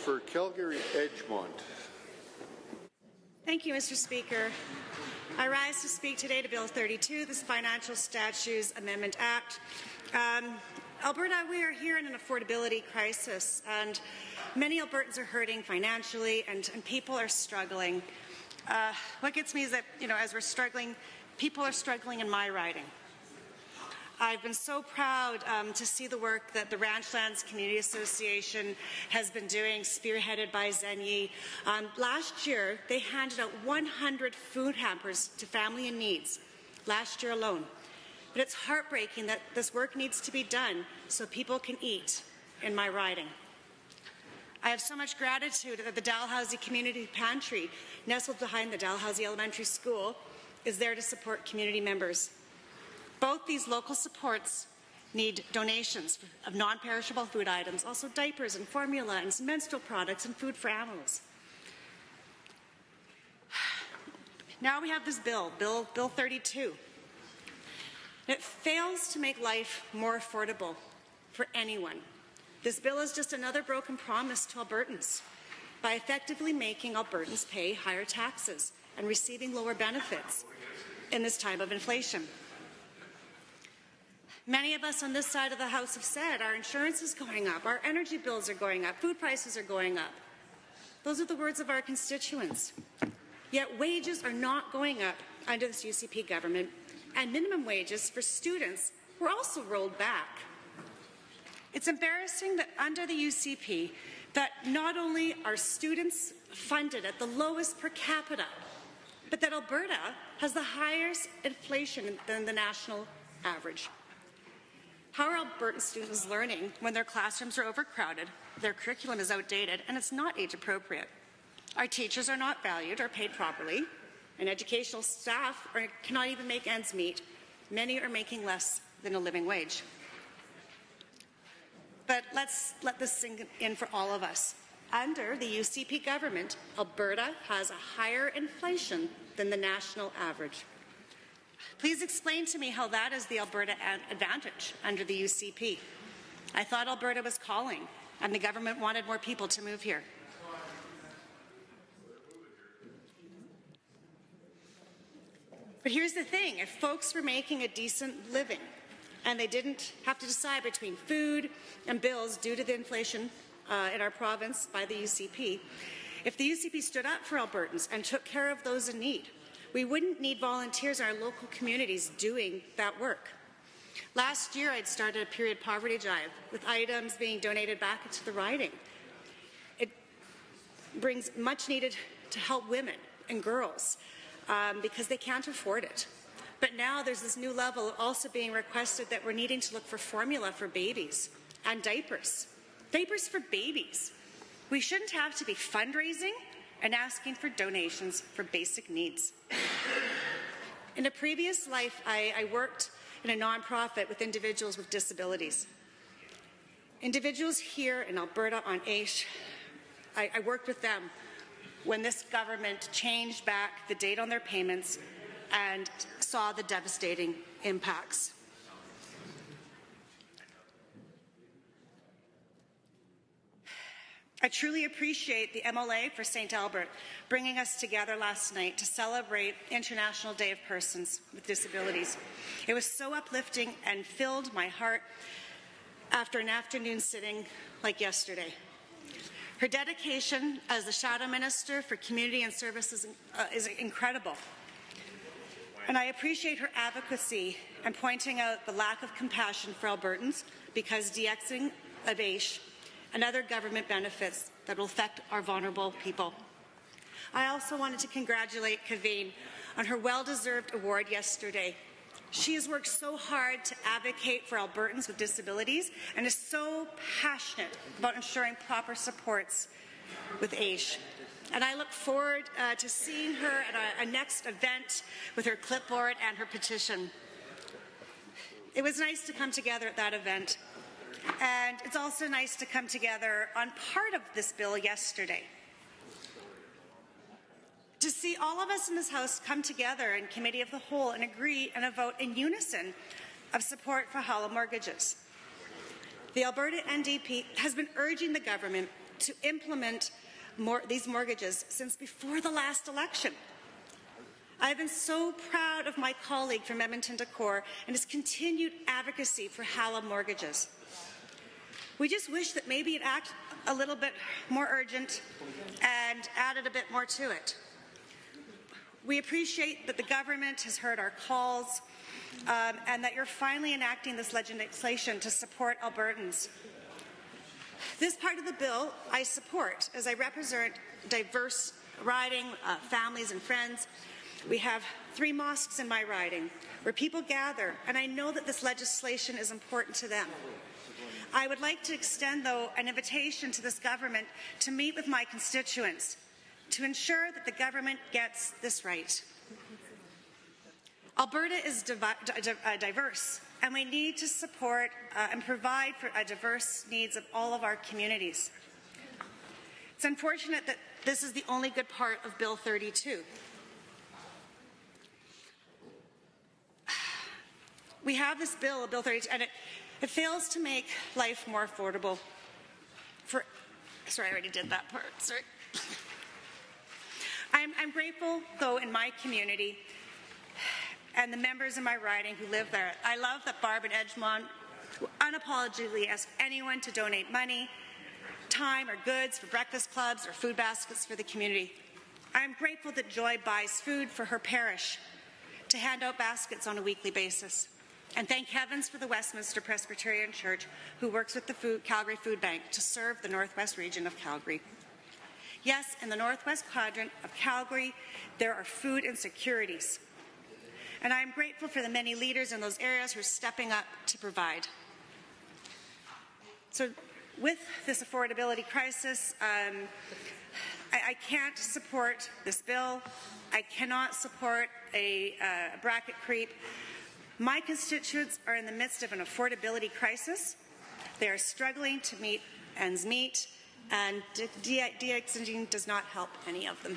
for Calgary-Edgemont. Thank you, Mr. Speaker. I rise to speak today to Bill 32, this Financial Statutes Amendment Act. Alberta, we are here in an affordability crisis, and many Albertans are hurting financially, and people are struggling. What gets me is that, as we're struggling, people are struggling in my riding. I've been so proud to see the work that the Ranchlands Community Association has been doing, spearheaded by Zen Yi. Last year, they handed out 100 food hampers to family in needs, last year alone. But it's heartbreaking that this work needs to be done so people can eat in my riding. I have so much gratitude that the Dalhousie Community Pantry, nestled behind the Dalhousie Elementary School, is there to support community members. Both these local supports need donations of non-perishable food items, also diapers and formula and menstrual products and food for animals. Now we have this bill, Bill 32. It fails to make life more affordable for anyone. This bill is just another broken promise to Albertans by effectively making Albertans pay higher taxes and receiving lower benefits in this time of inflation. Many of us on this side of the House have said our insurance is going up, our energy bills are going up, food prices are going up. Those are the words of our constituents. Yet wages are not going up under this UCP government, and minimum wages for students were also rolled back. It's embarrassing that under the UCP that not only are students funded at the lowest per capita, but that Alberta has the highest inflation than the national average. How are Albertan students learning when their classrooms are overcrowded, their curriculum is outdated, and it's not age-appropriate? Our teachers are not valued or paid properly, and educational staff cannot even make ends meet. Many are making less than a living wage. But let's let this sink in for all of us. Under the UCP government, Alberta has a higher inflation than the national average. Please explain to me how that is the Alberta advantage under the UCP. I thought Alberta was calling and the government wanted more people to move here. But here's the thing, if folks were making a decent living and they didn't have to decide between food and bills due to the inflation in our province by the UCP, if the UCP stood up for Albertans and took care of those in need, we wouldn't need volunteers in our local communities doing that work. Last year, I'd started a period poverty drive with items being donated back into the riding. It brings much needed to help women and girls because they can't afford it. But now there's this new level also being requested that we're needing to look for formula for babies and diapers. Diapers for babies. We shouldn't have to be fundraising and asking for donations for basic needs. In a previous life, I worked in a nonprofit with individuals with disabilities. Individuals here in Alberta on AISH, I worked with them when this government changed back the date on their payments and saw the devastating impacts. I truly appreciate the MLA for St. Albert bringing us together last night to celebrate International Day of Persons with Disabilities. It was so uplifting and filled my heart after an afternoon sitting like yesterday. Her dedication as the Shadow Minister for Community and Services is incredible. And I appreciate her advocacy and pointing out the lack of compassion for Albertans because DXing of AISH and other government benefits that will affect our vulnerable people. I also wanted to congratulate Kaveen on her well-deserved award yesterday. She has worked so hard to advocate for Albertans with disabilities and is so passionate about ensuring proper supports with AISH. And I look forward to seeing her at a next event with her clipboard and her petition. It was nice to come together at that event. And it's also nice to come together on part of this bill yesterday. To see all of us in this House come together in Committee of the Whole and agree and a vote in unison of support for hollow mortgages. The Alberta NDP has been urging the government to implement these mortgages since before the last election. I've been so proud of my colleague from Edmonton Decor and his continued advocacy for HALA mortgages. We just wish that maybe it acted a little bit more urgent and added a bit more to it. We appreciate that the government has heard our calls and that you're finally enacting this legislation to support Albertans. This part of the bill I support as I represent diverse riding, families and friends. We have 3 mosques in my riding where people gather, and I know that this legislation is important to them. I would like to extend, though, an invitation to this government to meet with my constituents to ensure that the government gets this right. Alberta is diverse, and we need to support and provide for diverse needs of all of our communities. It's unfortunate that this is the only good part of Bill 32. We have this bill, Bill 32, and it fails to make life more affordable for, sorry, I already did that part, sorry. I'm grateful, though, in my community and the members in my riding who live there. I love that Barb and Edgemont unapologetically ask anyone to donate money, time, or goods for breakfast clubs or food baskets for the community. I'm grateful that Joy buys food for her parish to hand out baskets on a weekly basis. And thank heavens for the Westminster Presbyterian Church, who works with the Calgary Food Bank to serve the Northwest region of Calgary. Yes, in the Northwest quadrant of Calgary, there are food insecurities. And I am grateful for the many leaders in those areas who are stepping up to provide. So with this affordability crisis, I can't support this bill. I cannot support a bracket creep. My constituents are in the midst of an affordability crisis. They are struggling to meet ends meet, and de-extending does not help any of them.